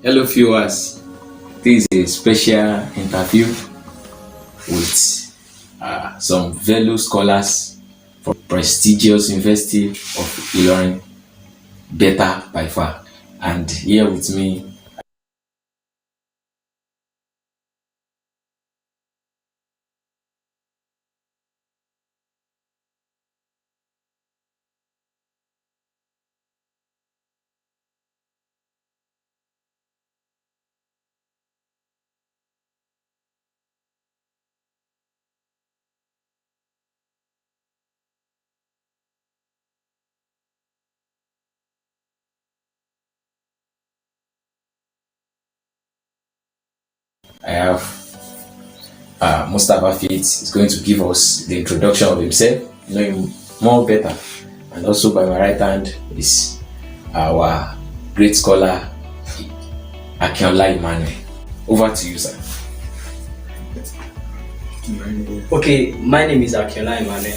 Hello, viewers. This is a special interview with some fellow scholars from prestigious University of Ilorin, better by far. And here with me, I have Mustafa Fitz is going to give us the introduction of himself, know him more better. And also by my right hand is our great scholar, Akinola Emmanuel. Over to you, sir. Okay, my name is Akinola Emmanuel.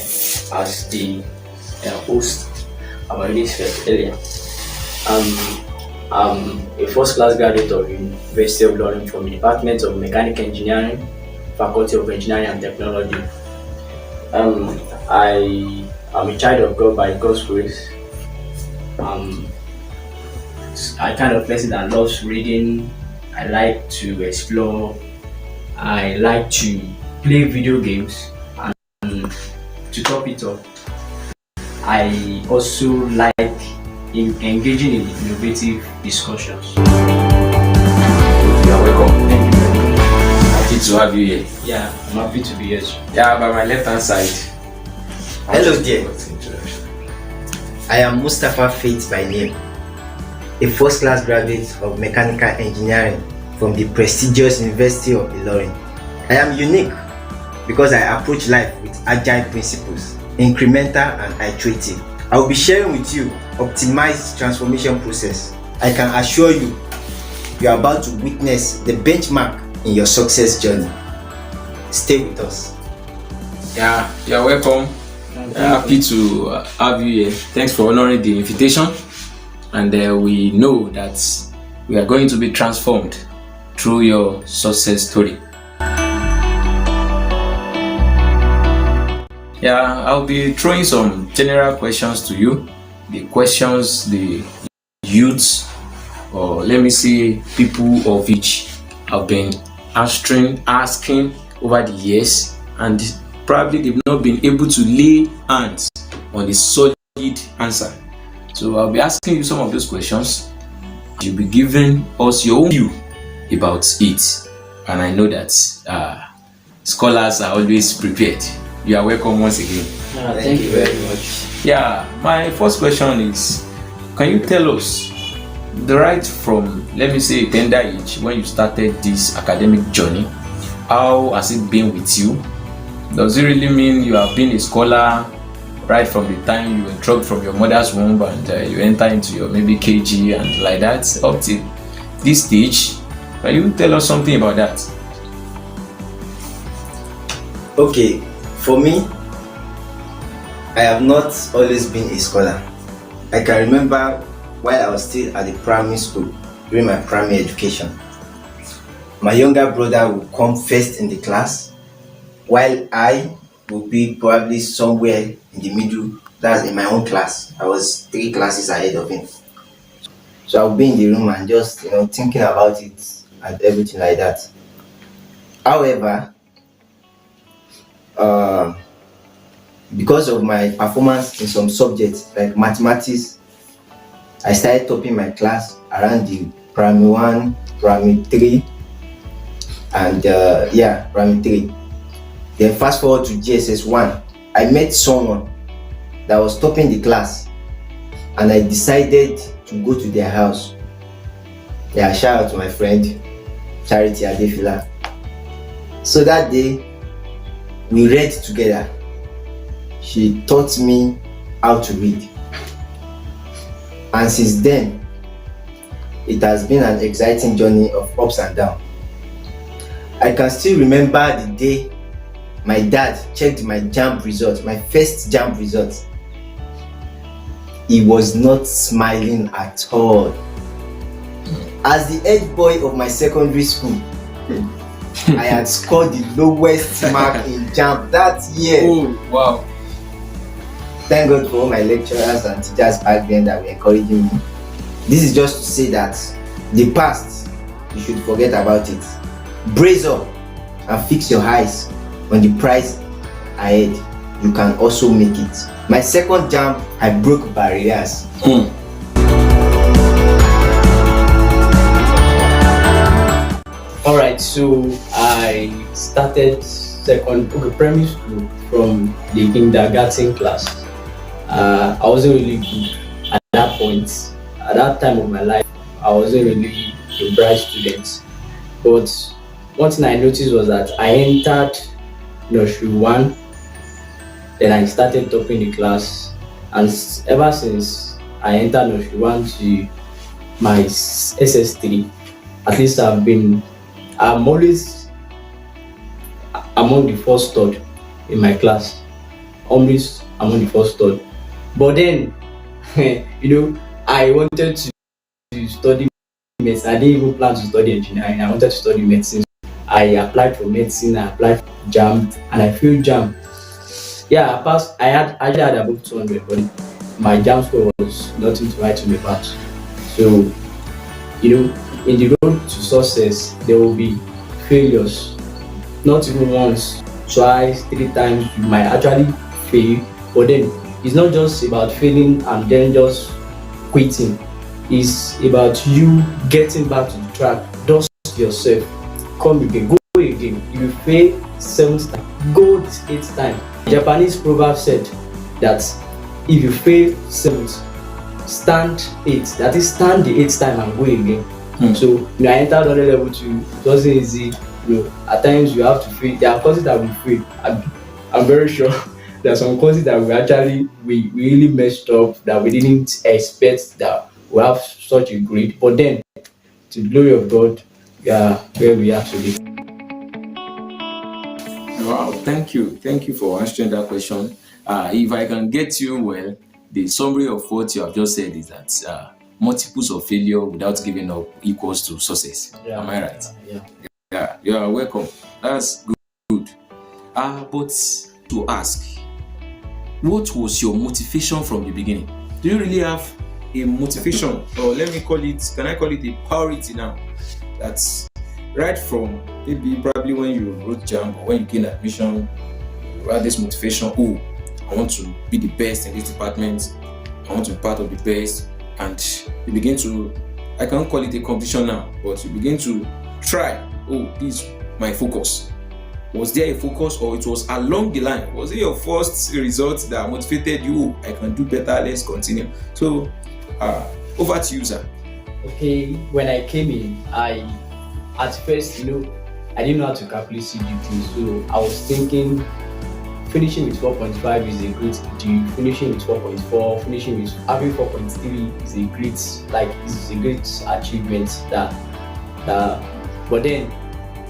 As the host, I already said earlier. I'm a first class graduate of University of Ilorin from the Department of Mechanical Engineering, Faculty of Engineering and Technology. I am a child of God by God's grace. I kind of person that loves reading. I like to explore. I like to play video games, and to top it up, I also like engaging in innovative discussions. You are welcome. Thank you very much. Happy to have you here. Yeah, I'm happy to be here. Yeah, by my left hand side. Hello there. I am Mustafa Faith by name, a first class graduate of Mechanical Engineering from the prestigious University of Ilorin. I am unique because I approach life with agile principles, incremental and iterative. I will be sharing with you optimized transformation process. I can assure you, you are about to witness the benchmark in your success journey. Stay with us. Yeah, you are welcome. Happy to have you here. Thanks for honoring the invitation. And we know that we are going to be transformed through your success story. Yeah, I'll be throwing some general questions to you. The questions the youths, or let me say people of which have been asking over the years, and probably they've not been able to lay hands on a solid answer. So I'll be asking you some of those questions. You'll be giving us your own view about it. And I know that scholars are always prepared. You are welcome once again. Thank you very much. Yeah, my first question is, can you tell us the right from, let me say, tender age, when you started this academic journey, how has it been with you? Does it really mean you have been a scholar right from the time you were drugged from your mother's womb and you enter into your maybe KG and like that up to this stage? Can you tell us something about that? Okay, for me, I have not always been a scholar. I can remember while I was still at the primary school during my primary education, my younger brother would come first in the class, while I would be probably somewhere in the middle. That's in my own class. I was 3 classes ahead of him. So I would be in the room and just thinking about it and everything like that. However, because of my performance in some subjects like mathematics, I started topping my class around the primary 1, primary 3, and primary 3. Then fast forward to GSS 1, I met someone that was topping the class, and I decided to go to their house. Yeah, shout out to my friend Charity Adefila. So that day, we read together. She taught me how to read. And since then, it has been an exciting journey of ups and downs. I can still remember the day my dad checked my JAMB results, my first JAMB results. He was not smiling at all. As the head boy of my secondary school, I had scored the lowest mark in JAMB that year. Oh, wow. Thank God for all my lecturers and teachers back then that were encouraging me. This is just to say that the past, you should forget about it. Brace up and fix your eyes on the prize ahead. You can also make it. My second JAMB, I broke barriers. Alright, so I started primary school from the kindergarten class. I wasn't really good at that point. At that time of my life, I wasn't really a bright student. But one thing I noticed was that I entered nursery one, then I started topping the class, and ever since I entered nursery one to my SS3, at least I'm always among the first third in my class. Always among the first third. But then, I wanted to study medicine. I didn't even plan to study engineering. I wanted to study medicine. I applied for medicine. I applied for JAMB, and I failed JAMB. Yeah, I passed. I had above 200, but my JAMB score was nothing to write home about. So, in the road to success, there will be failures. Not even once, twice, 3 times. You might actually fail, but then it's not just about failing and then just quitting. It's about you getting back to the track. Dust yourself, come again, go again. If you fail 7th time, go the 8th time. Japanese proverb said that if you fail 7th, stand 8th. That is, stand the 8th time and go again. So I entered on level 2. It wasn't easy. At times you have to fail. There are courses that we fail. I'm very sure there are some courses that we really messed up, that we didn't expect that we have such a grade. But then, to the glory of God, we are where we are today. Wow, thank you for answering that question. If I can get you well, the summary of what you have just said is that multiples of failure without giving up equals to success. Yeah. Am I right? Yeah. Yeah, you are welcome. That's good. But to ask, what was your motivation from the beginning? Do you really have a motivation, or can I call it a priority now? That's right from probably when you wrote JAMB or when you gained admission, you had this motivation. Oh, I want to be the best in this department. I want to be part of the best, and you begin to, I can't call it a competition now, but you begin to try. Oh, this is my focus. Was there a focus, or it was along the line? Was it your first result that motivated you? I can do better, let's continue. So, over to you, sir. Okay, when I came in, at first, I didn't know how to calculate CGP, so I was thinking finishing with 4.5 is a great deal, finishing with 4.4, finishing with having 4.3 is a great achievement. But then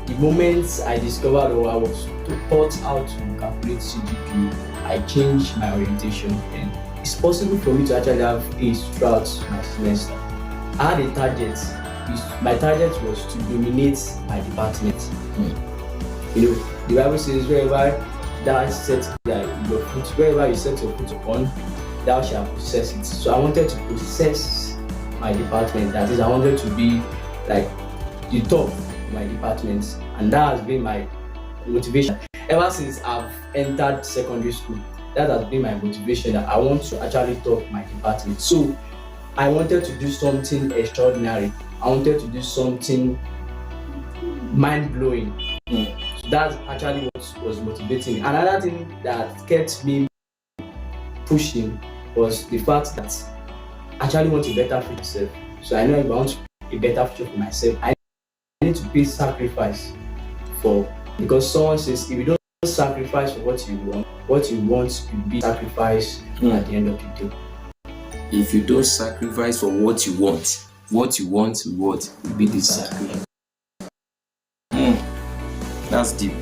the moment I discovered, or I was taught how to calculate CGP, I changed my orientation, and it's possible for me to actually have A's throughout my semester. I had a target. My target was to dominate my department. The Bible says, wherever wherever you set your foot upon, thou shalt possess it. So I wanted to possess my department. That is, I wanted to be like the top of my department, and that has been my motivation ever since I've entered secondary school. That has been my motivation, that I want to actually top my department. So I wanted to do something extraordinary. I wanted to do something mind-blowing. So that's actually what was motivating me. Another thing that kept me pushing was the fact that I actually want a better future myself. So I know if I want a better future for myself, I need to pay sacrifice for, because someone says if you don't sacrifice for what you want will be sacrificed at the end of the day. If you don't sacrifice for what you want will be the sacrifice. That's deep.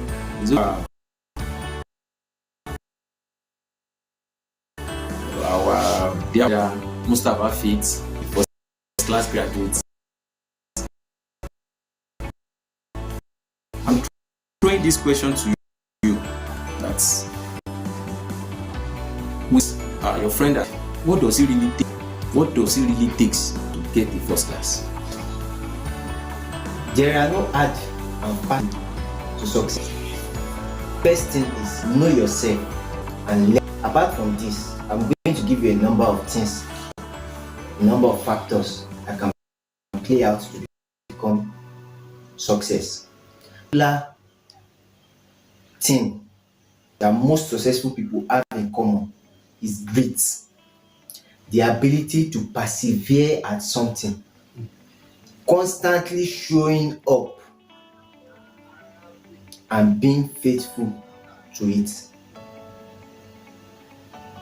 Our dear Mustafa Fit, first class graduates, this question to you. That's with your friend. What does it really take? What does it really takes to get the first class? There are no hard and fast to success. First thing is know yourself and learn. Apart from this, I'm going to give you a number of things, a number of factors that can play out to become success. The thing that most successful people have in common is grit, the ability to persevere at something, constantly showing up and being faithful to it,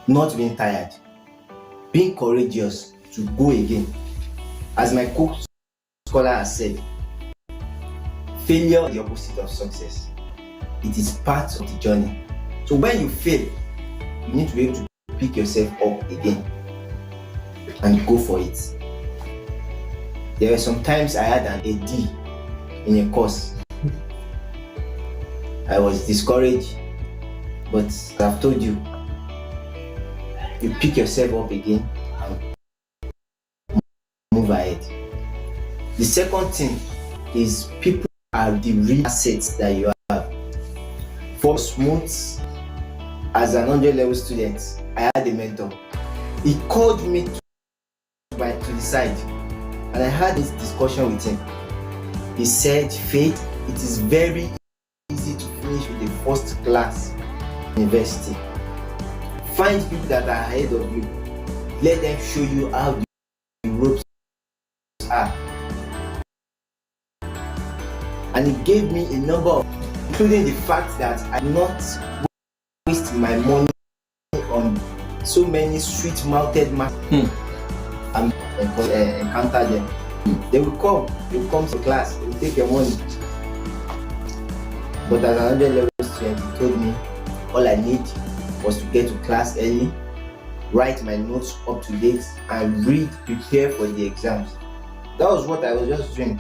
not being tired, being courageous to go again. As my co-scholar has said, failure is the opposite of success. It is part of the journey. So when you fail, you need to be able to pick yourself up again and go for it. There were some times I had a D in a course. I was discouraged, but as I've told you, you pick yourself up again and move ahead. The second thing is people are the real assets that you have. For months, as an 100-level student, I had a mentor. He called me to the side and I had this discussion with him. He said, Faith, it is very easy to finish with a first class university. Find people that are ahead of you. Let them show you how the ropes are. And he gave me a number of, including the fact that I not waste my money on so many sweet-mouthed men and encounter them. They will come to class, they will take your money. But as another level student, he told me all I need was to get to class early, write my notes up to date, and prepare for the exams. That was what I was just doing.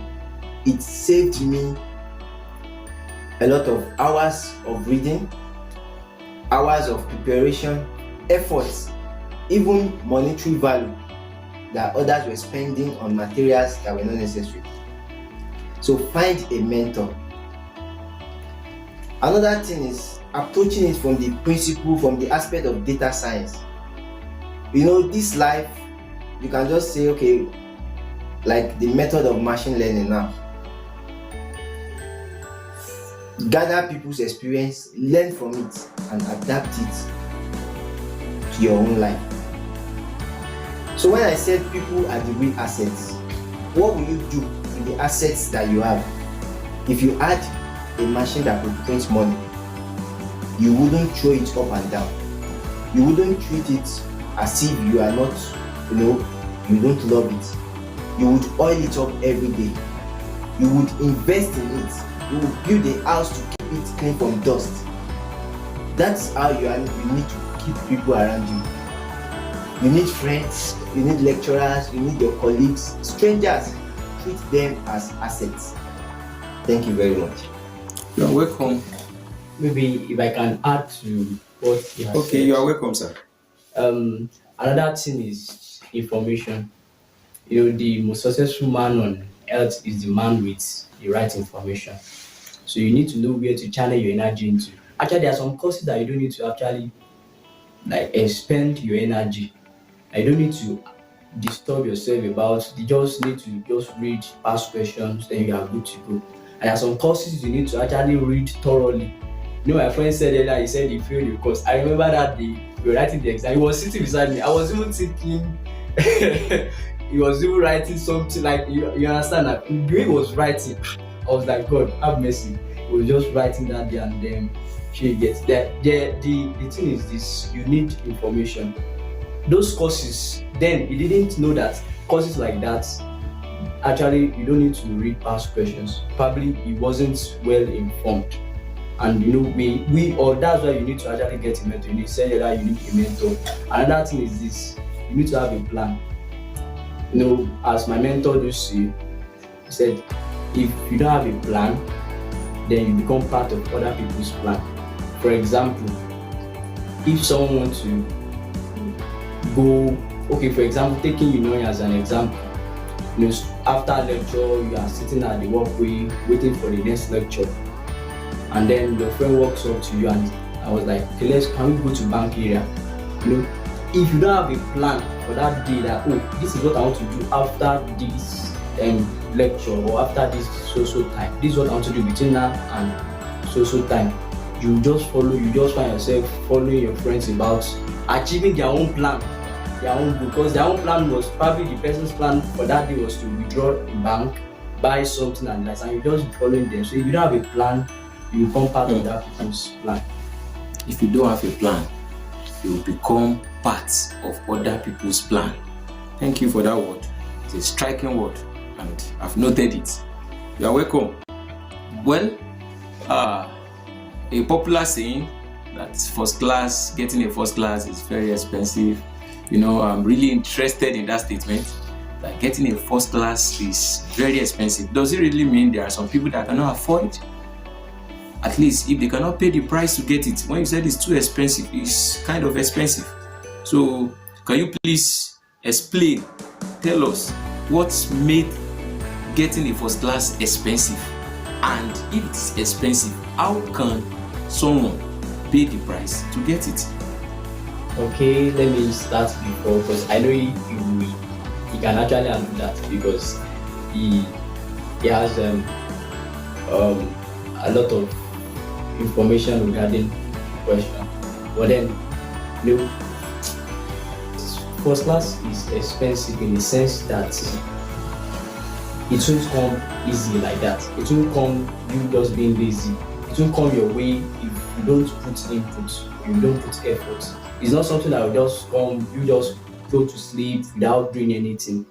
It saved me a lot of hours of reading, hours of preparation, efforts, even monetary value that others were spending on materials that were not necessary. So find a mentor. Another thing is approaching it from the principle, from the aspect of data science. You know, this life, you can just say, okay, like the method of machine learning now. Gather people's experience, learn from it, and adapt it to your own life. So when I said people are the real assets, what will you do with the assets that you have? If you had a machine that could print money, you wouldn't throw it up and down. You wouldn't treat it as if you are not, you don't love it. You would oil it up every day. You would invest in it. You would build a house to keep it clean from dust. That's how you need to keep people around you. You need friends, you need lecturers, you need your colleagues, strangers. Treat them as assets. Thank you very much. You are welcome. Maybe if I can add to what he has said. You are welcome, sir. Another thing is information. The most successful man on earth is the man with the right information. So you need to know where to channel your energy into. Actually, there are some courses that you don't need to actually expend your energy. You don't need to disturb yourself about. You just need to just read past questions, then you are good to go. And there are some courses you need to actually read thoroughly. My friend said earlier, he said he failed the course. I remember that day we were writing the exam. He was sitting beside me. I was even thinking he was even writing something like you understand that the way he was writing, I was like, God, have mercy. He was just writing that day and then she gets that. The thing is this: you need information. Those courses, then he didn't know that courses like that. Actually, you don't need to read past questions. Probably he wasn't well informed. And that's why you need to actually get a mentor. You need to say that you need a mentor. Another thing is this: you need to have a plan. As my mentor used to say, he said, if you don't have a plan, then you become part of other people's plan. For example, if someone wants to go, okay, for example, taking as an example, after lecture, you are sitting at the walkway waiting for the next lecture, and then your friend walks up to you and I was like, okay, can we go to bank area? If you don't have a plan for that day, that this is what I want to do after this lecture, or after this so time, this is what I want to do between now and so time, you just find yourself following your friends about achieving their own plan, because their own plan was probably the person's plan for that day was to withdraw in bank, buy something and that, and you just be following them. So if you don't have a plan, you become part of that person's plan. If you don't have a plan, you will become part of other people's plan. Thank you for that word. It's a striking word, and I've noted it. You are welcome. Well, a popular saying that getting a first class is very expensive. I'm really interested in that statement, that getting a first class is very expensive. Does it really mean there are some people that cannot afford it? At least if they cannot pay the price to get it. When you said it's too expensive, it's kind of expensive. So can you please tell us what's made getting a first class expensive? And if it's expensive, how can someone pay the price to get it? Okay, let me start before, because I know he can actually handle that, because he has a lot of information regarding the question. But then, first class is expensive in the sense that it won't come easy like that. It won't come you just being lazy. It won't come your way if you don't put input, you don't put effort. It's not something that will just come, you just go to sleep without doing anything.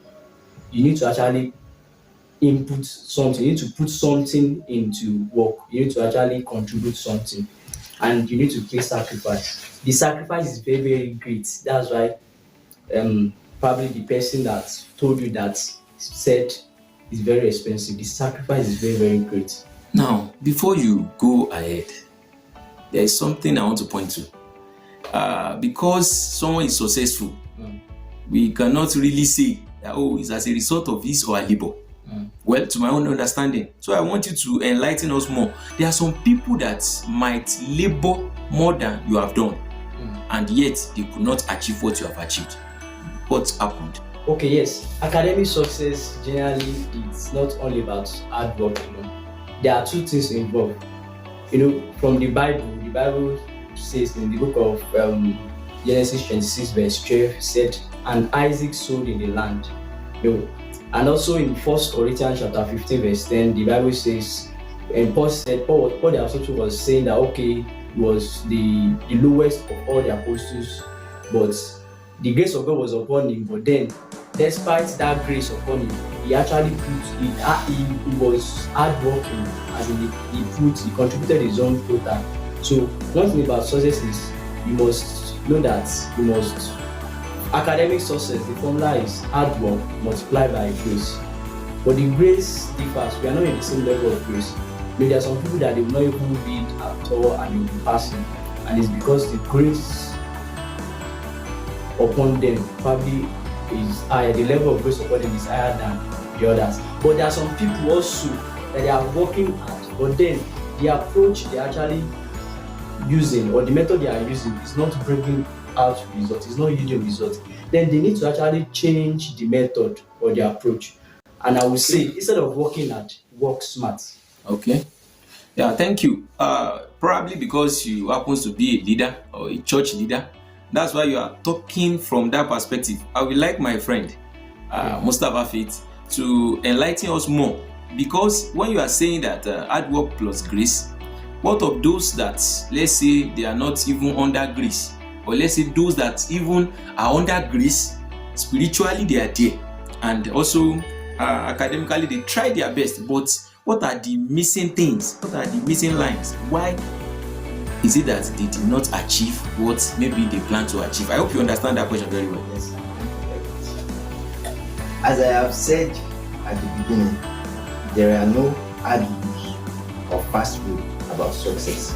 You need to actually input something. You need to put something into work. You need to actually contribute something, and you need to take sacrifice. The sacrifice is very, very great. That's why probably the person that told you that said it's very expensive. The sacrifice is very, very great. Now, before you go ahead, there is something I want to point to. Because someone is successful, we cannot really say that it's as a result of his or her labor. Well, to my own understanding. So I want you to enlighten us more. There are some people that might labor more than you have done, and yet they could not achieve what you have achieved. What happened? Okay, yes. Academic success generally it's not only about hard work alone. There are two things involved. From the Bible says in the book of Genesis 26 verse 12 said, and Isaac sowed in the land. And also in 1 Corinthians chapter 15 verse 10, the Bible says, and Paul the apostle was saying that he was the lowest of all the apostles, but the grace of God was upon him. But then, despite that grace upon him, he actually he was hardworking, as in he contributed his own quota. So one thing about success is you must know that academic success, the formula is hard work multiplied by grace. But the grace differs. We are not in the same level of grace. There are some people that they will not even read at all and they will be passing, and it's because the grace upon them probably is higher. The level of grace upon them is higher than the others. But there are some people also that they are working hard, but then the approach they are actually using, or the method they are using, is not bringing out results, it's not yielding results. Then they need to actually change the method or the approach. And I would say, instead of working hard, work smart. Okay. Yeah, thank you. Probably because you happen to be a leader or a church leader, that's why you are talking from that perspective. I would like my friend Mustafa Faith to enlighten us more, because when you are saying that hard work plus grace, what of those that, let's say, they are not even under grace, or let's say those that even are under grace, spiritually they are there, and also academically they try their best, but what are the missing things? What are the missing lines? Why is it that they did not achieve what maybe they plan to achieve? I hope you understand that question very well. Yes. As I have said at the beginning, there are no hard rules or fast food about success.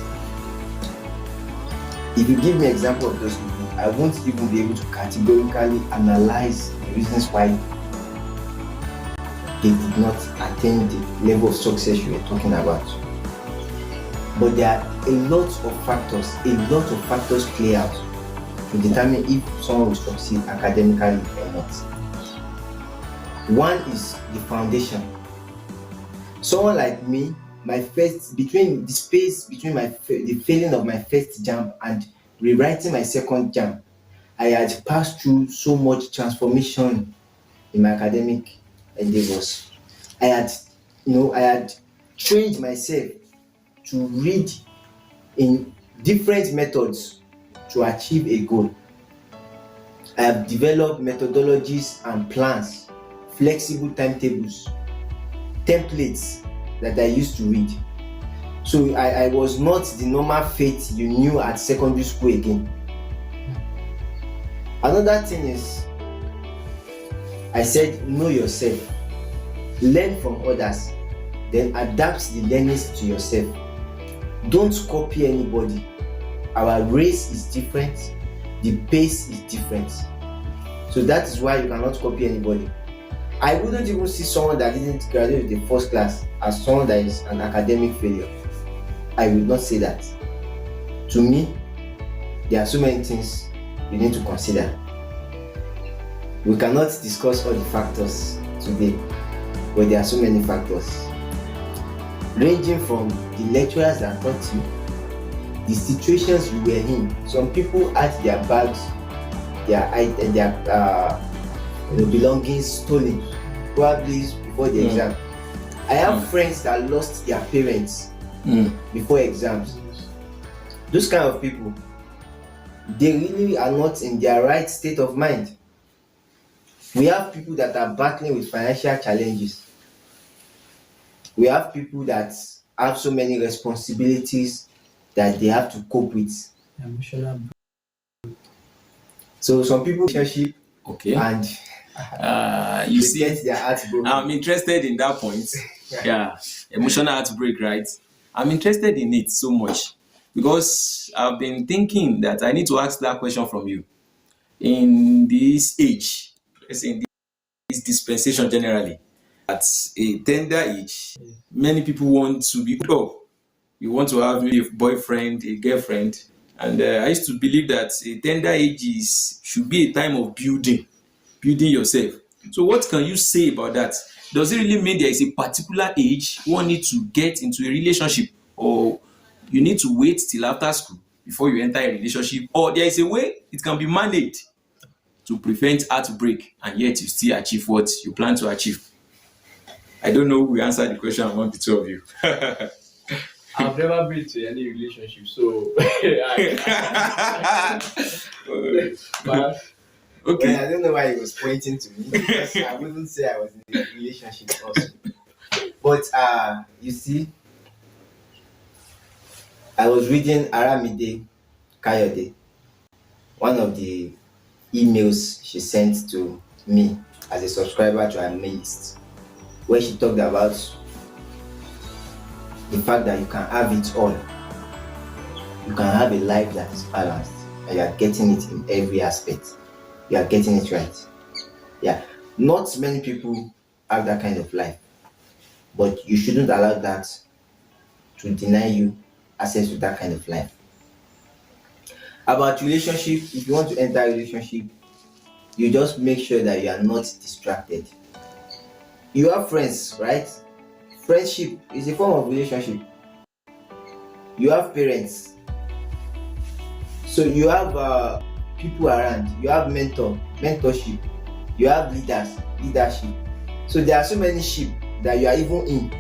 If you give me an example of those people, I won't even be able to categorically analyze the reasons why they did not attain the level of success you were talking about. But there are a lot of factors play out to determine if someone will succeed academically or not. One is the foundation. Someone like me, the space between the failing of my first JAMB and rewriting my second JAMB, I had passed through so much transformation in my academic endeavors. I had trained myself to read in different methods to achieve a goal. I have developed methodologies and plans, flexible timetables, templates that I used to read. So I was not the normal fate you knew at secondary school again. Another thing is, I said, know yourself, learn from others, then adapt the learnings to yourself. Don't copy anybody. Our race is different, the pace is different. So that is why you cannot copy anybody. I wouldn't even see someone that didn't graduate with the first class as someone that is an academic failure. I will not say that. To me, there are so many things you need to consider. We cannot discuss all the factors today, but there are so many factors, ranging from the lecturers that taught you, the situations you were in. Some people had their bags, their belongings stolen, probably before the exam. I have friends that lost their parents before exams. Those kind of people, they really are not in their right state of mind. We have people that are battling with financial challenges. We have people that have so many responsibilities that they have to cope with. Emotional. So some people relationship and you see, get their heart broken. I'm interested in that point. Yeah, emotional heartbreak, right? I'm interested in it so much because I've been thinking that I need to ask that question from you. In this age, let's say in this dispensation generally, at a tender age, many people want to be you want to have maybe a boyfriend, a girlfriend, and I used to believe that a tender age should be a time of building yourself. So what can you say about that? Does it really mean there is a particular age one needs to get into a relationship, or you need to wait till after school before you enter a relationship, or there is a way it can be managed to prevent heartbreak and yet you still achieve what you plan to achieve? I don't know who will answer the question among the two of you. I've never been to any relationship, so but okay. Well, I don't know why he was pointing to me because I wouldn't say I was in a relationship also. But you see, I was reading Aramide Kayode, one of the emails she sent to me as a subscriber to her list, where she talked about the fact that you can have it all. You can have a life that is balanced and you are getting it in every aspect. You are getting it right. Yeah, not many people have that kind of life, but you shouldn't allow that to deny you access to that kind of life. About relationship, if you want to enter a relationship, you just make sure that you are not distracted. You have friends, right? Friendship is a form of relationship. You have parents, so you have people around. You have mentorship. You have leadership. So there are so many sheep that you are even in,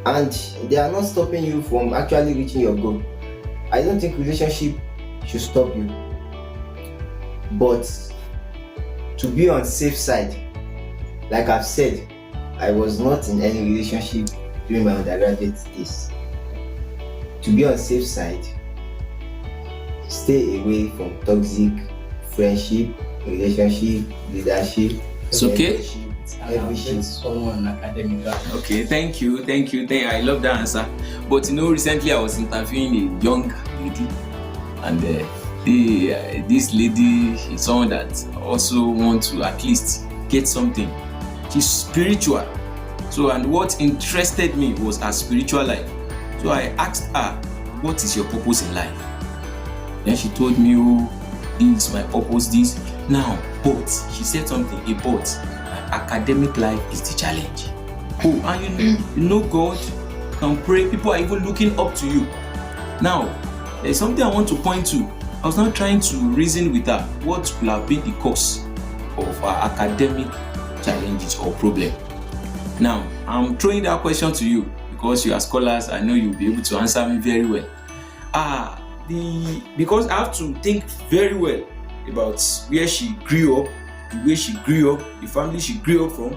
and they are not stopping you from actually reaching your goal. I don't think relationship should stop you, but to be on safe side, like I've said, I was not in any relationship during my undergraduate days. To be on safe side, stay away from toxic friendship, relationship, leadership, It's okay. And I'm with someone academic. Okay, thank you. I love that answer. But recently I was interviewing a young lady, and this lady is someone that also wants to at least get something. She's spiritual. So, and what interested me was her spiritual life. So I asked her, what is your purpose in life? Then she told me, oh, this is my purpose, this. Now, but she said something about my academic life is the challenge. Oh, and you know God can pray. People are even looking up to you. Now, there's something I want to point to. I was not trying to reason with her what could have been the cause of her academic challenges or problem. Now, I'm throwing that question to you because you are scholars. I know you'll be able to answer me very well. Because I have to think very well about where she grew up, the way she grew up, the family she grew up from.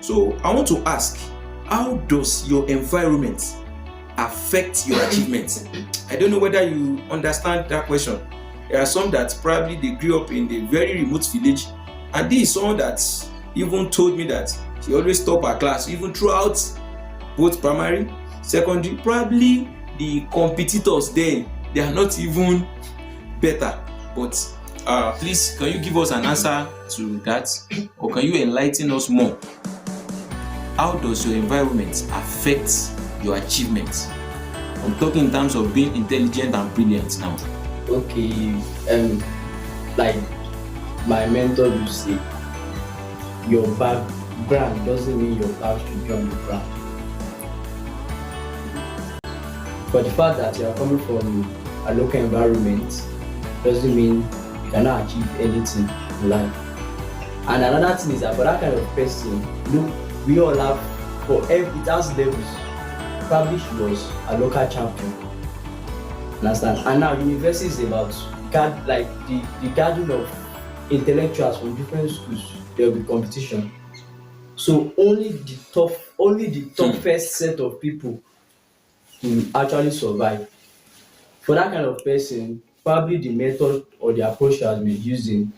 So I want to ask, how does your environment affect your achievements? I don't know whether you understand that question. There are some that probably they grew up in a very remote village, and this is someone that even told me that she always top her class, even throughout both primary, secondary. Probably the competitors then, they are not even better. But please, can you give us an answer to that, or can you enlighten us more? How does your environment affect your achievements? I'm talking in terms of being intelligent and brilliant now. Okay, like my mentor used to say, your background doesn't mean your back should be on the ground. But the fact that you are coming from a local environment doesn't mean you cannot achieve anything in life. And another thing is that for that kind of person, we all have, it has levels. Probably she was a local champion. Understand? And now university is about the gathering of intellectuals from different schools. There will be competition. So only the toughest set of people will actually survive. For that kind of person, probably the method or the approach she has been using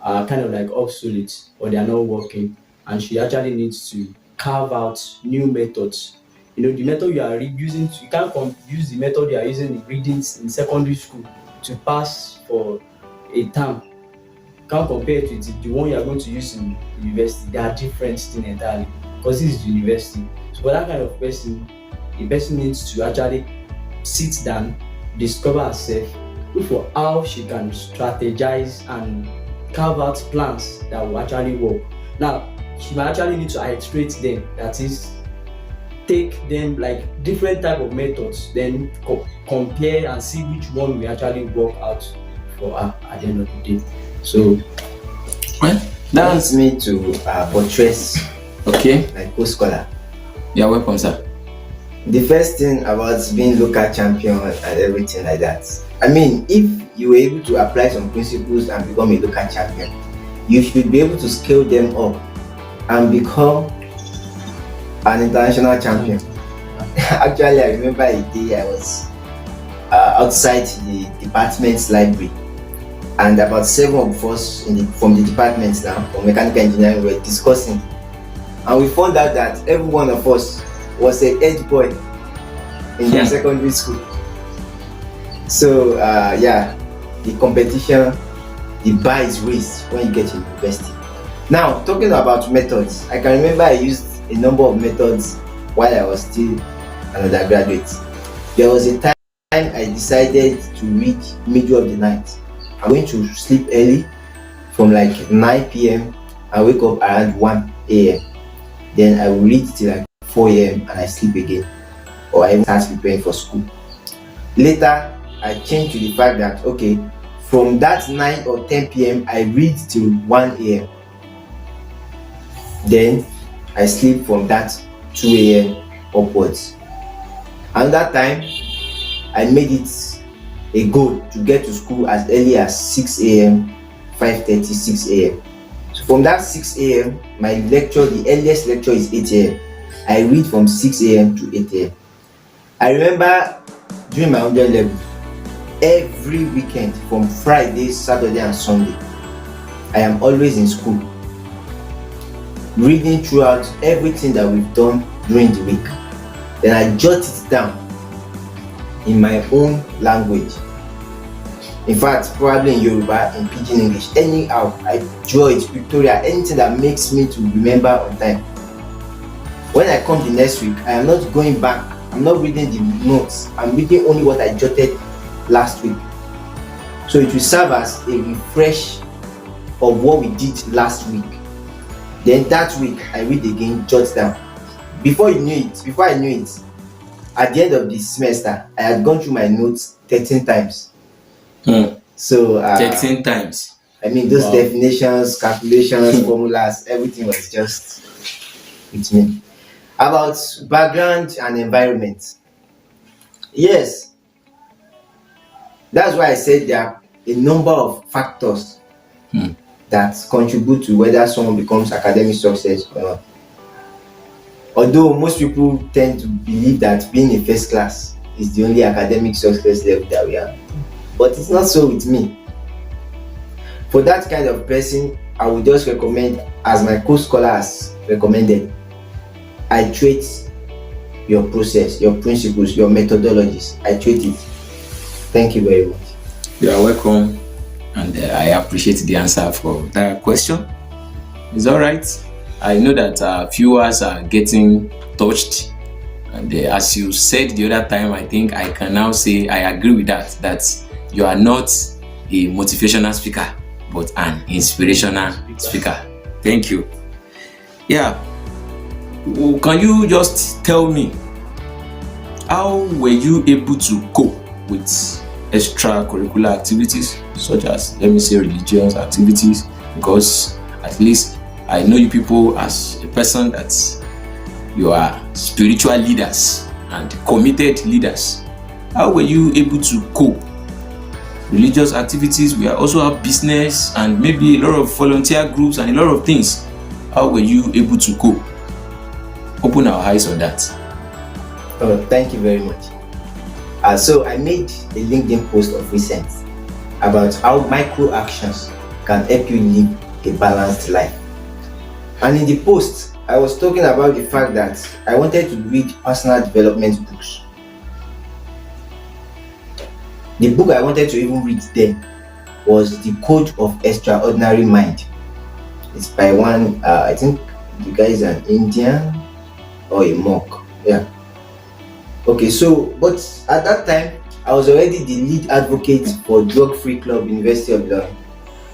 are kind of like obsolete, or they are not working, and she actually needs to carve out new methods. The method you are using, you can't use the method you are using in reading in secondary school to pass for a term. You can't compare it with the one you are going to use in university. They are different things entirely, because this is university. So for that kind of person, the person needs to actually sit down, discover herself, look for how she can strategize and carve out plans that will actually work. Now, she might actually need to iterate them, that is, take them like different type of methods, then compare and see which one will actually work out for her at the end of the day. So, well, that leads me to buttress. Okay. My co-scholar. You're welcome, sir. The first thing about being local champion and everything like that, I mean, if you were able to apply some principles and become a local champion, you should be able to scale them up and become an international champion. Actually, I remember a day I was outside the department's library, and about 7 of us from the department now, from mechanical engineering, were discussing, and we found out that every one of us was a head boy in their secondary school. So the competition, the bar is raised when you get to university. Now, talking about methods, I can remember I used a number of methods while I was still an undergraduate. There was a time I decided to read middle of the night. I'm going to sleep early from like 9 p.m. and wake up around 1 a.m. Then I will read till like 4 a.m. and I sleep again, or I even start preparing for school. Later, I changed to the fact that okay, from that 9 or 10 p.m. I read till 1 a.m. Then I sleep from that 2 a.m. upwards. Another time, I made it a goal to get to school as early as 6 a.m., 5:30, 6 a.m. So from that 6 a.m., my lecture, the earliest lecture is 8 a.m. I read from 6 a.m. to 8 a.m. I remember during my 100 level, every weekend from Friday, Saturday, and Sunday, I am always in school. reading throughout everything that we've done during the week. Then I jot it down in my own language. In fact, probably in Yoruba, in Pidgin English, anyhow, I draw it, pictorial, anything that makes me to remember on time. When I come the next week, I am not going back. I'm not reading the notes. I'm reading only what I jotted last week. So it will serve as a refresh of what we did last week. Then that week, I read again, jot down. Before I knew it, at the end of the semester, I had gone through my notes 13 times. So 13 times. I mean, those definitions, calculations, formulas, everything was just with me. About background and environment. Yes, that's why I said there are a number of factors that contribute to whether someone becomes academic success or not. Although most people tend to believe that being in first class is the only academic success level that we have. But it's not so with me. For that kind of person, I would just recommend, as my co-scholar has recommended, iterate your process, your principles, your methodologies. Iterate it. Thank you very much. You are welcome, and I appreciate the answer for that question. It's all right. I know that viewers are getting touched, and as you said the other time, I think I can now say I agree with that you are not a motivational speaker but an inspirational speaker. Thank you. Yeah, can you just tell me, how were you able to cope with extracurricular activities such as, let me say, religious activities? Because at least I know you people as a person that you are spiritual leaders and committed leaders. How were you able to cope? Religious activities, we also have business and maybe a lot of volunteer groups and a lot of things. How were you able to cope? Open our eyes on that. Oh, thank you very much. So I made a LinkedIn post of recent about how micro actions can help you live a balanced life. And in the post, I was talking about the fact that I wanted to read personal development books. The book I wanted to even read then was The Code of Extraordinary Mind. It's by one, I think the guy is an Indian or a monk. Yeah. Okay, so, but at that time, I was already the lead advocate for Drug Free Club, University of Ilorin.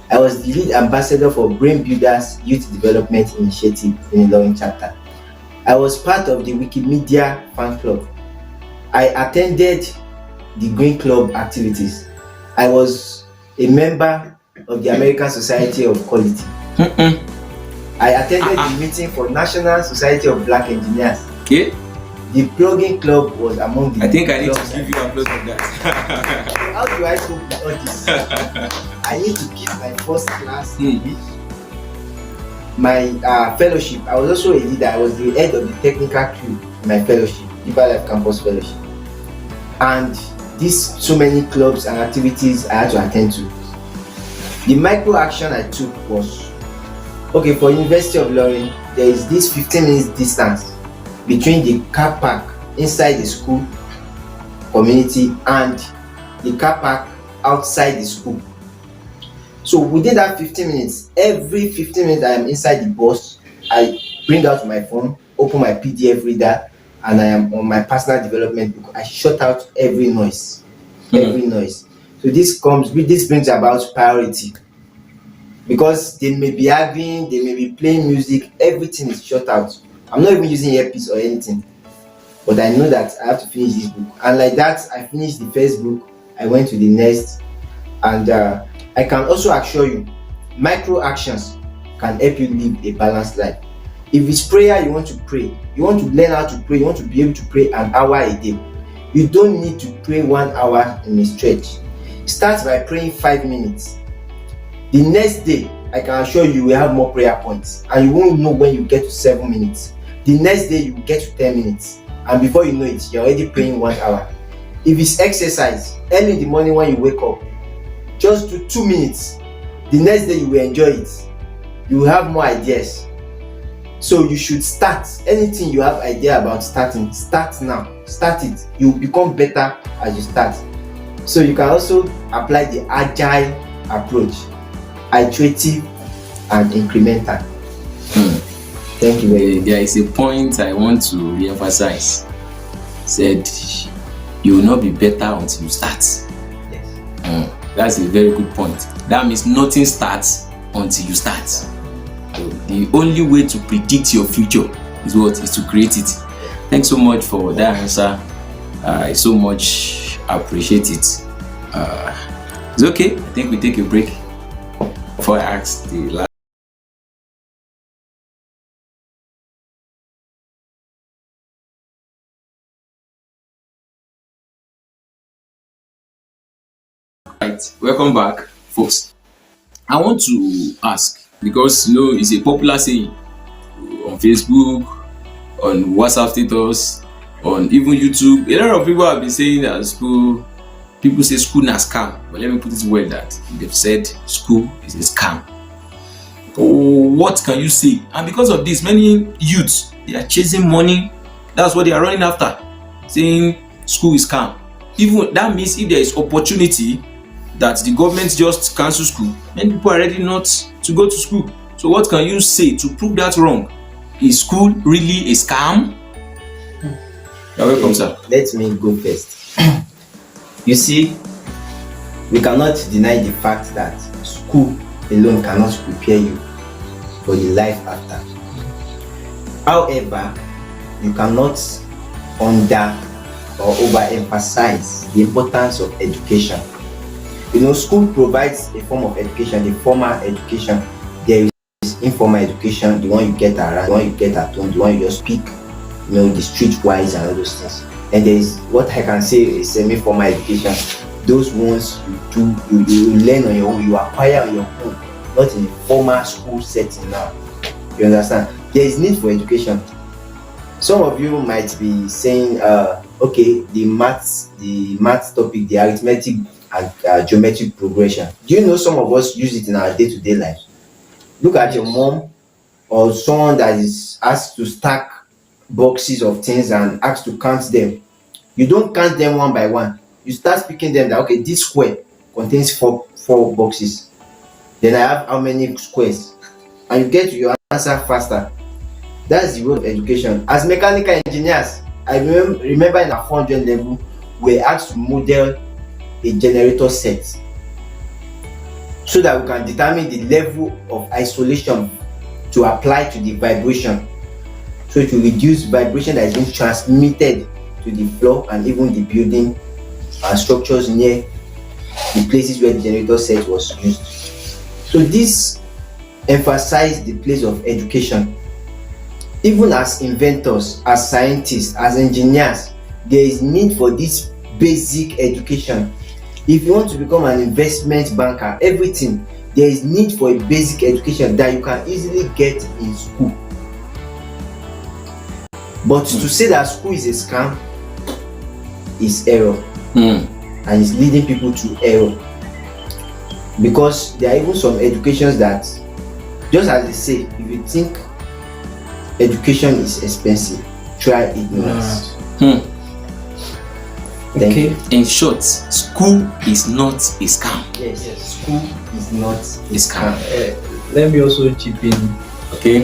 I was the lead ambassador for Brain Builders Youth Development Initiative in Ilorin chapter. I was part of the Wikimedia fan club. I attended the Green Club activities. I was a member of the American Society of Quality. I attended the meeting for National Society of Black Engineers. Okay. The blogging club was among the. I think I need to give you applause for that. How do I cope with all this? I need to keep my first class. My fellowship, I was also a leader. I was the head of the technical crew in my fellowship, Deeper Life Campus Fellowship. And these so many clubs and activities I had to attend to. The micro action I took was, okay, for University of Ilorin, there is this 15 minutes distance between the car park inside the school community and the car park outside the school. So within that 15 minutes, every 15 minutes I am inside the bus, I bring out my phone, open my PDF reader, and I am on my personal development book. I shut out every noise. Every noise. So this brings about priority. Because they may be arguing, they may be playing music, everything is shut out. I'm not even using earpiece or anything. But I know that I have to finish this book. And like that, I finished the first book, I went to the next. And I can also assure you, micro actions can help you live a balanced life. If it's prayer you want to pray, you want to learn how to pray, you want to be able to pray an hour a day, you don't need to pray 1 hour in a stretch. Start by praying 5 minutes. The next day, I can assure you will have more prayer points, and you won't know when you get to 7 minutes. The next day, you will get to 10 minutes, and before you know it, you're already praying 1 hour. If it's exercise, early in the morning when you wake up, just do 2 minutes. The next day, you will enjoy it. You will have more ideas. So you should start. Anything you have idea about starting, start now. Start it. You become better as you start. So you can also apply the agile approach, iterative and incremental. Thank you very much. There is a point I want to re-emphasize. Said you will not be better until you start. Yes. That's a very good point. That means nothing starts until you start. So the only way to predict your future is what? Is to create it. Thanks so much for that answer. I so much appreciate it. It's okay. I think we take a break before I ask the last. Right, welcome back, folks. I want to ask because it's a popular saying on Facebook, on WhatsApp status, on even YouTube. A lot of people have been saying that people say school na scam. But let me put it well that they've said school is a scam. What can you say? And because of this, many youths, they are chasing money. That's what they are running after, saying school is scam. Even that means if there is opportunity that the government just cancel school, many people are ready not to go to school. So what can you say to prove that wrong? Is school really a scam? You're welcome, sir. Let me go first. You see, we cannot deny the fact that school alone cannot prepare you for the life after. However, you cannot under or overemphasize the importance of education. School provides a form of education, the formal education. There is informal education, the one you get around, the one you get at home, the one you just speak, the streetwise and all those things. And there is what I can say is semi-formal education. Those ones you learn on your own, you acquire on your own, not in a formal school setting now. You understand? There is need for education. Some of you might be saying, okay, the maths topic, the arithmetic and geometric progression. Do you know some of us use it in our day-to-day life? Look at your mom or someone that is asked to stack boxes of things and asked to count them. You don't count them one by one. You start speaking them that, okay, this square contains four boxes. Then I have how many squares? And you get to your answer faster. That's the role of education. As mechanical engineers, I remember in our 400 level, we were asked to model a generator set so that we can determine the level of isolation to apply to the vibration, so it will reduce vibration that is being transmitted to the floor and even the building and structures near the places where the generator set was used. So this emphasized the place of education. Even as inventors, as scientists, as engineers, there is need for this basic education. If you want to become an investment banker, everything, there is need for a basic education that you can easily get in school. But to say that school is a scam is error. And it's leading people to error. Because there are even some educations that, just as they say, if you think education is expensive, try ignorance. Okay. In short, school is not a scam. Yes. School is not a scam. Let me also chip in. Okay.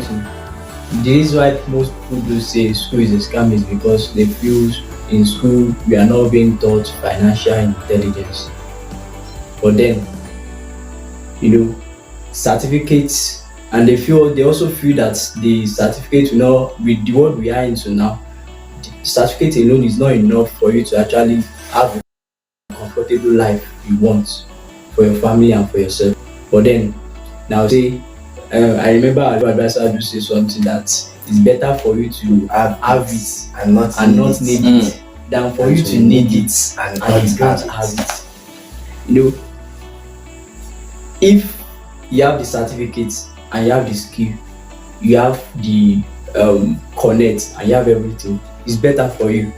The reason why most people do say school is a scam is because they feel in school we are not being taught financial intelligence. But then, certificates, and they also feel that the certificate, with the world we are into now, the certificate alone is not enough for you to actually have a comfortable life you want for your family and for yourself. But then, now say, I remember our advisor used to say something that it's better for you to have it and not need it than for you to need it and not have it. If you have the certificate and you have the skill, you have the connect and you have everything, it's better for you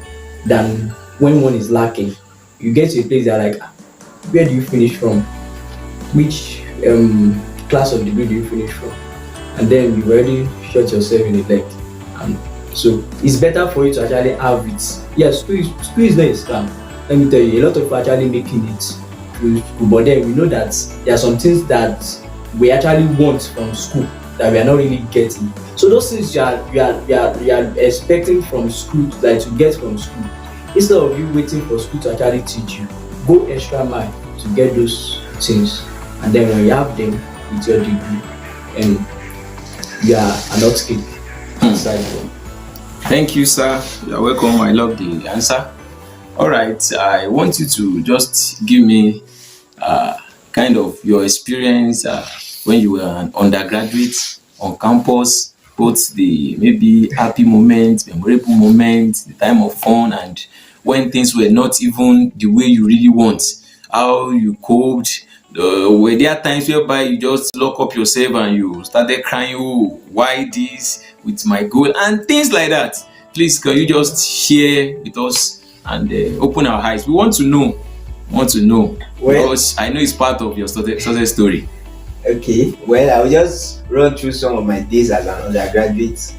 than when one is lacking. You get to a place that like, where do you finish from? Which class of degree do you finish from? And then you already shot yourself in the leg. And so it's better for you to actually have it. Yes, school is not a scam. Let me tell you, a lot of people actually making it through school, but then we know that there are some things that we actually want from school that we are not really getting. So those things you are expecting from school, like to get from school, instead of you waiting for school to actually teach you, go extra mile to get those things, and then when you have them with your degree, and you are an upskill aside from. Thank you, sir. You're welcome. I love the answer. All right, I want you to just give me kind of your experience when you were an undergraduate on campus, both the maybe happy moments, memorable moments, the time of fun, and when things were not even the way you really want, how you coped. Were there times whereby you just lock up yourself and you started crying, oh, why this with my goal, and things like that? Please, can you just share with us and open our eyes? We want to know. Well, Because I know it's part of your success story. okay, well, I will just run through some of my days as an undergraduate.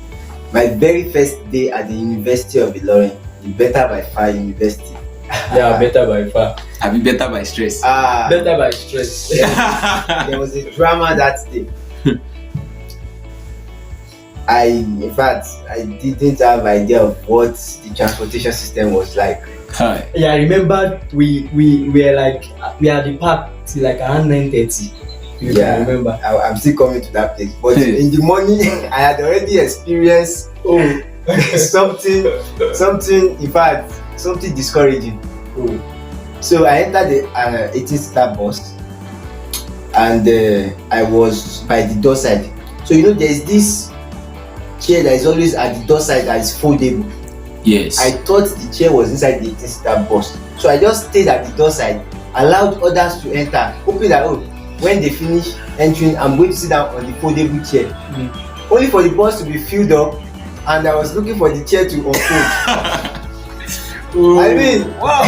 My very first day at the University of Ilorin, the Better by Far University. Yeah, better by far. I be better by stress. Better by stress. There was a drama that day. In fact, I didn't have idea of what the transportation system was like. Hi. Yeah, I remember we were like we are the park till like around 9:30. You Yeah. can remember. I'm still coming to that place, but Hey. in the morning, I had already experienced something. In fact, something discouraging. Oh. So I entered the 18-seater bus, and I was by the door side. So there's this chair that is always at the door side that is foldable. Yes. I thought the chair was inside the 18-seater bus, so I just stayed at the door side, allowed others to enter, hoping that when they finish entering, I'm going to sit down on the foldable chair. Only for the bus to be filled up, and I was looking for the chair to unfold. I mean, wow!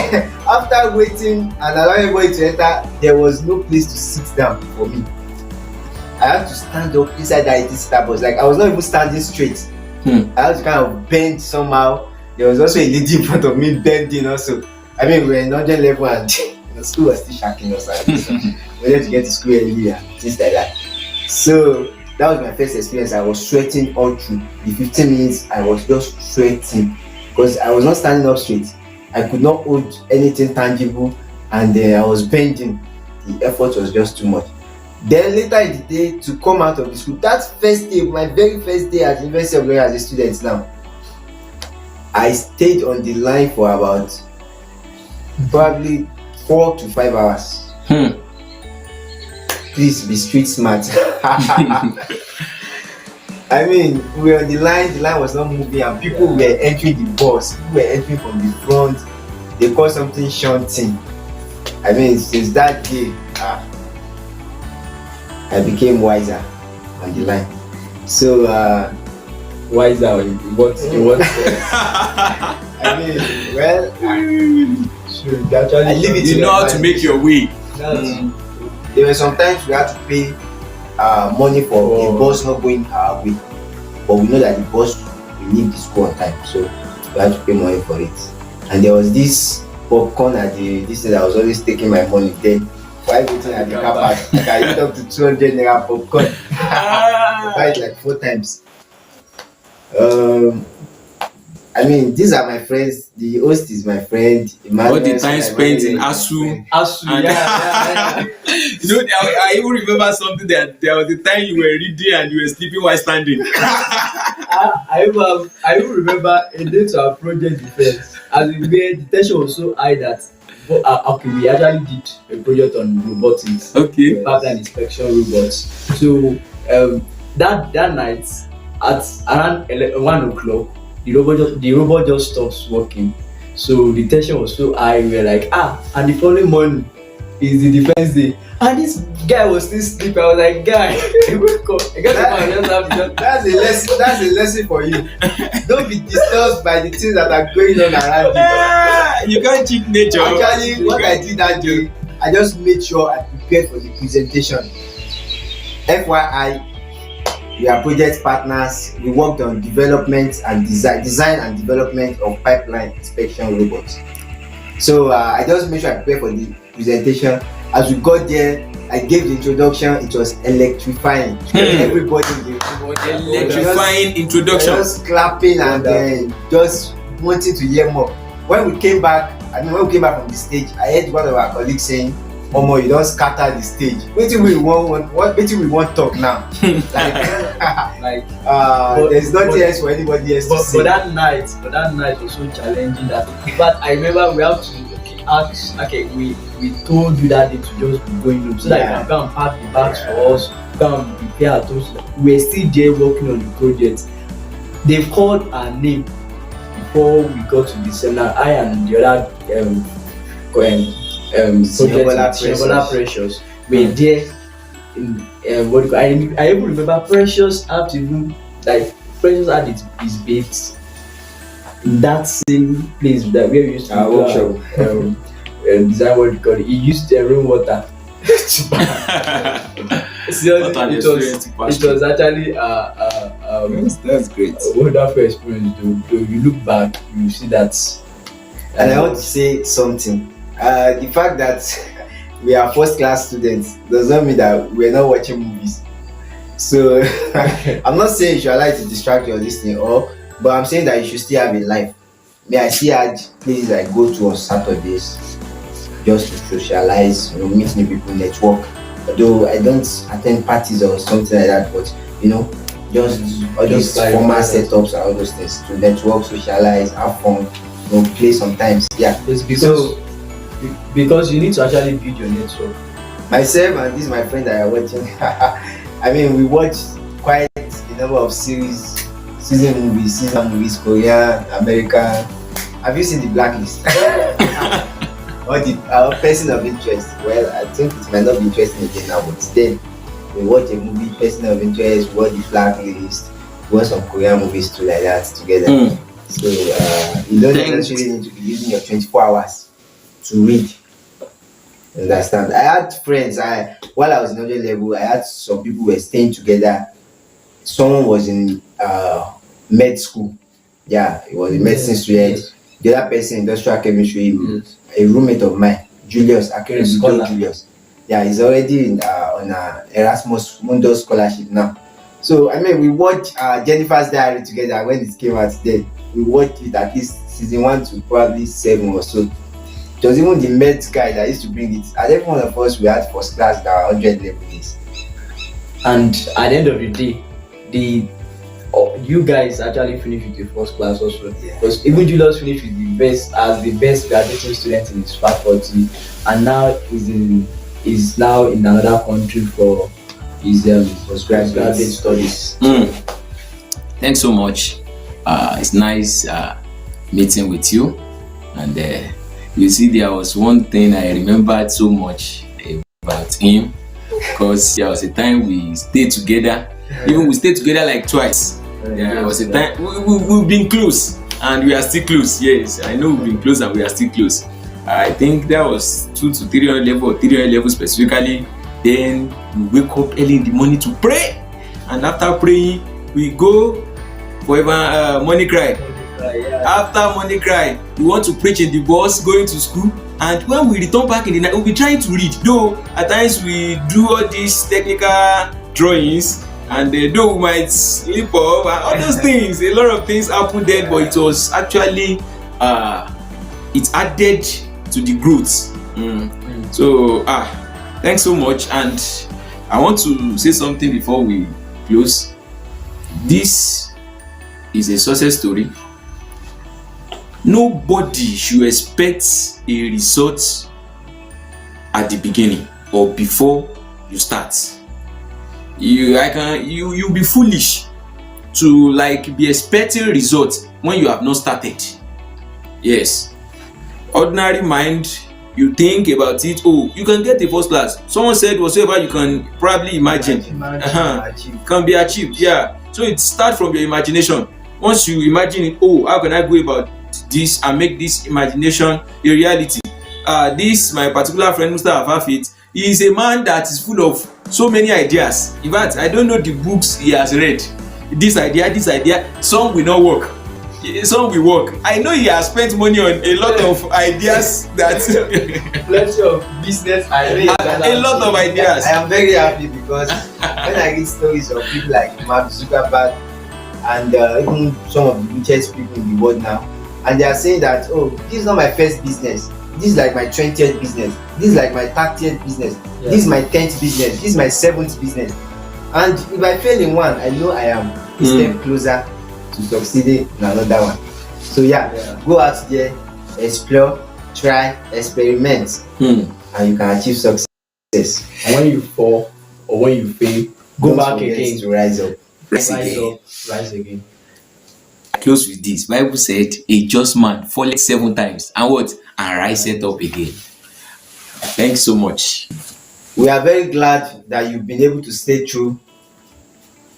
After waiting and allowing everybody to enter, there was no place to sit down for me. I had to stand up inside that 18-seater bus. Like, I was not even standing straight. I had to kind of bend somehow. There was also a lady in front of me bending also. I mean, we were in 100 level and the school was still shacking us. We had to get to school early and things like that. So that was my first experience. I was sweating all through. The 15 minutes, I was just sweating because I was not standing up straight. I could not hold anything tangible, and I was bending. The effort was just too much. Then later in the day, to come out of the school, that first day, my very first day at the University of Ilorin as a student now, I stayed on the line for about probably 4 to 5 hours. Please be street smart. I mean, we were on the line was not moving, and people were entering the bus, people were entering from the front. They call something shunting. I mean, since that day, I became wiser on the line. So, Wiser in what sense? I mean, well, I leave it You to know how your to make your way. There were sometimes we had to pay money for a bus not going our way, but we know that the bus will leave the school on time, so we had to pay money for it. And there was this popcorn at this thing that was always taking my money. Then while waiting at the car park, like I used up to 200 naira popcorn. I buy it like 4 times. I mean, these are my friends. The host is my friend. Emmanuel, All the time spent in ASU. Yeah. I even remember something that there was a time you were reading and you were sleeping while standing. I even remember a day to our project defense. As we made, the tension was so high that okay, we actually did a project on robotics. Okay. Pattern inspection robots. So that night at around 1 o'clock, the robot just stops working. So the tension was so high. We were like, and the following morning is the defense day, and this guy was still sleeping. I was like, guy, wake up. I got That's a lesson. That's a lesson for you. Don't be disturbed by the things that are going on around you. You can't cheat nature. Actually, what I did that day, I just made sure I prepared for the presentation. FYI, We are project partners. We worked on development and design and development of pipeline inspection robots. So I just made sure I prepare for the presentation. As we got there, I gave the introduction. It was electrifying. Everybody in the room, Electrifying introduction. just clapping and just wanting to hear more. When we came back from the stage, I heard one of our colleagues saying, "Omo, you don't scatter the stage. Wetin we want talk now?" There's nothing else for anybody else to say. But that night was so challenging that. But I remember we have to ask. Okay, we told you that day to just be going home so that you can go and pack the bags for us, go and prepare our tools. We were still there working on the project. They've called our name before we got to the seminar. I and the other Precious were there in what do you call, I even remember Precious had to even Precious had his bait in that same place that where we used to workshop design what you call it. He used rainwater to bath. It was actually that's great. A wonderful experience. Though you look back, you see that. And I want to say something. The fact that we are first class students does not mean that we're not watching movies. So I'm not saying you should allow it to distract you or this thing, but I'm saying that you should still have a life. I still had places I go to on Saturdays just to socialize, meet new people, network. Although I don't attend parties or something like that, but just all these formal setups and all those things to network, socialize, have fun, play sometimes. Yeah. It's because you need to actually build your network. Myself and this my friend that are watching. I mean, we watched quite a number of season movies, Korean, American. Have you seen the Blacklist? Or our person of interest? Well, I think it might not be interesting again now, but then we watch a movie, person of interest, watch the Blacklist, watch some Korean movies too like that together. So you don't necessarily need to be using your 24 hours to read. Understand? I had friends. While I was in other level, I had some people who were staying together. Someone was in med school. Yeah, he was a medicine student. Yes. The other person, industrial chemistry. Yes. A roommate of mine, Julius. I can't remember Julius. Yeah, he's already on a Erasmus Mundus scholarship now. So I mean, we watched Jennifer's Diary together when it came out. Then we watched it at least season 1 to probably 7 or so. It was even the med guy that used to bring it. And every one of us, we had first class that 100 level days. And at the end of the day, you guys actually finished with the first class also. Because even Julius finished with the best graduating student in his faculty, and now is now in another country for his postgraduate studies. Thanks so much. It's nice meeting with you, and you see, there was one thing I remembered so much about him, because there was a time we stayed together. Even we stayed together like twice. There was a time we've been close, and we are still close. Yes, I know we've been close and we are still close. I think that was 2 to 300 level, or 300 level specifically. Then we wake up early in the morning to pray, and after praying, we go for morning cry. After morning cry, we want to preach in the bus going to school, and when we return back in the night, we'll be trying to read. Though at times we do all these technical drawings, and though we might slip up and all those things, a lot of things happen then, but it was actually it added to the growth. So thanks so much, and I want to say something before we close. This is a success story. Nobody should expect a result at the beginning or before you start. You be foolish to be expecting results when you have not started. Yes, ordinary mind, you think about it. Oh, you can get a first class. Someone said whatsoever you can probably imagine can be achieved. Yeah, so it starts from your imagination. Once you imagine it, oh, how can I go about this and make this imagination a reality? This my particular friend Mr. Afafit, He is a man that is full of so many ideas. In fact, I don't know the books he has read. This idea, some will not work, some will work. I know he has spent money on a lot of ideas that Plenty of business ideas. a lot of ideas. I am very happy because when I read stories of people like Mark Zuckerberg and even some of the richest people in the world now, and they are saying that, oh, this is not my first business, this is like my 20th business, this is like my 30th business, this is my 10th business, this is my 7th business, and if I fail in one, I know I am a step closer to succeeding in another one. So yeah, go out there, explore, try, experiment, and you can achieve success. And when you fall or when you fail, go Don't back forget again. to rise up. Rise Rise again. up, rise again. Close with this. Bible said a just man falleth 7 times and what? And riseth up again. Thanks so much. We are very glad that you've been able to stay true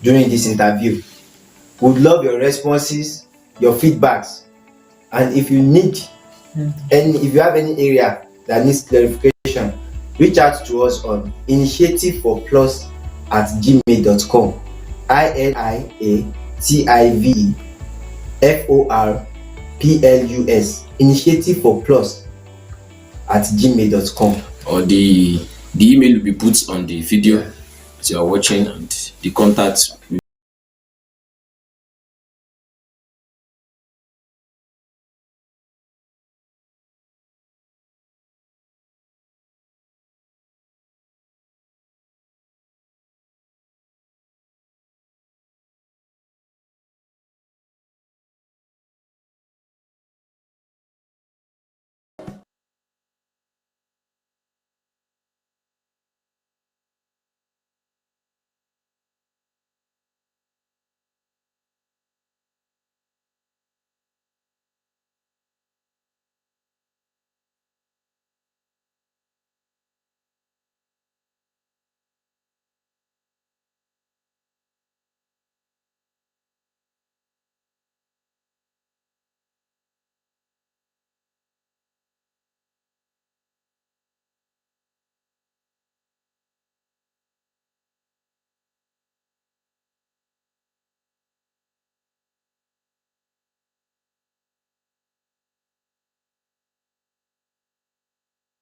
during this interview. We would love your responses, your feedbacks, and if you have any area that needs clarification, reach out to us on initiativeforplus@gmail.com. INIATIVEFORPLUS, initiativeforplus@gmail.com. Or the email will be put on the video that you are watching, and the contact will